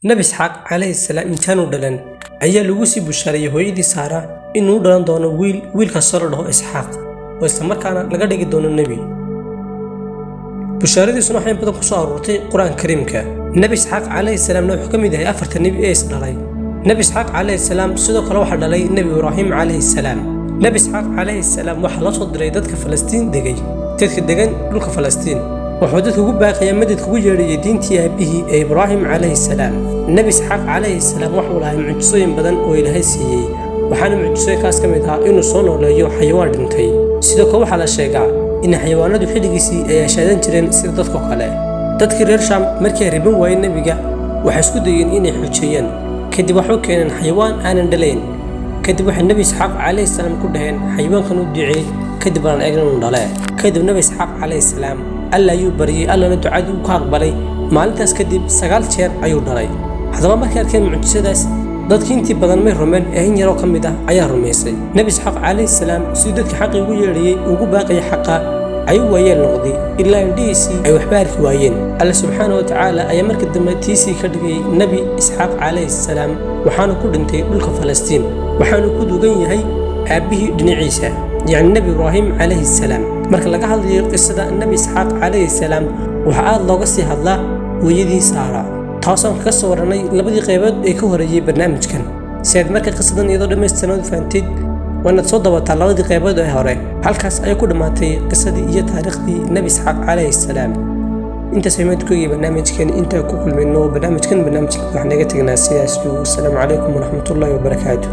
Nabi Isxaaq calayhi salaam intaanu dhalan ayaa lagu sii bushaariyay hooyadii Saara inuu dhalan doono wiilkaas oo la dhaho Isxaaq oo isla markaana laga dhigi doono nabi. Bushaaradiisuna waxay badan ku soo aroortay Qur'aanka Kariimka. Nabi Isxaaq calayhi salaam wuxuu ka mid yahay afarta nabi ee is dhalay. Nabi Isxaaq calayhi salaam sidoo kale waxa dhalay Nabi Ibraahim calayhi salaam. Nabi Isxaaq calayhi salaam waxa la soo diray dadka Falastiin degan dhulka Falastiin. wuxuu dadku ugu baaqayay madadka ugu yeedhiyay diintii aabihii ee Ibraahim calayhi salaam. Nabi Isxaaq calayhi salaam wuxuu lahaa mucjisooyin badan oo Ilaahay siiyay. waxaana mucjisooyinkaas ka mid ah inuu soo nooleeyo xayawaan dhintay. sidoo kale waxaa la sheegaa in xayawaanadu xilligiisii ay ashaadan jireen sida dadka kale. dadkii reer Shaam markii ay riban waayeen nabiga waxay isku dayeen inay xujeeyaan. kadib waxay keeneen xayawaan aanan dhalayn. kadib waxay Nabi Isxaaq calayhi salaam ku dhaheen xayawaankan u duceey kadib aan eegno inuu dhale. kadib Nabi Isxaaq calayhi salaam alla ayuu bariyay allana ducadii uu ka aqbalay. maalintaas kadib 9 jeer ayuu dhalay. haddaba markay arkeen mucjisadaas dadkii intii badan may rumeen ee in yaroo ka mid ah ayaa rumaysay. Nabi Isxaaq calayhi salaam sidii dadkii xaqii ugu yeedhiyay ugu baaqayay xaqa ayuu waayeel noqday ilaa indhihiisii ay waxba arki waayeen. alla subxaanahu wa tacaala ayaa markii dambe tiisii ka dhigay Nabi Isxaaq calayhi salaam waxaana ku dhintay dhulka Falastiin. waxaana ku dugan yahay aabihii dhinaciisa يعني النبي إبراهيم عليه السلام. marka laga hadlayo qisada Nabi Isxaaq calayhi salaam waxa aad looga sii hadlaa hooyadii Saara taasoo ka soo waranay labadii qaybood ee ka horeeyay barnaamijkan. sidoo marka qisadan iyadoo dhameystiran faantid wana soo dabataa labadii qaybood ee hore halkaas ay ku dhamaatay qisadii iyo taariikhdii Nabi Isxaaq calayhi salaam. inta sameeyay ku barnaamijkan inta ku kulmayno barnaamijkan waxaan naga tagnaa sidaas iyo assalaamu calaykum waraxmatullaahi wabarakaatuh.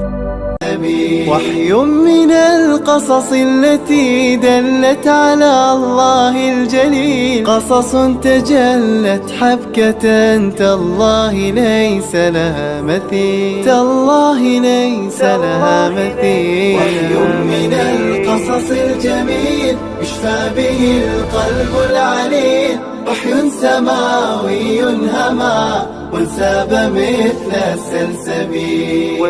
وحي من القصص التي دلت على الله الجليل قصص تجلت حبكة تالله ليس لها مثيل تالله ليس لها مثيل وحي من القصص الجميل يشفى به القلب العليل وحي سماوي هما وانساب مثل السلسبيل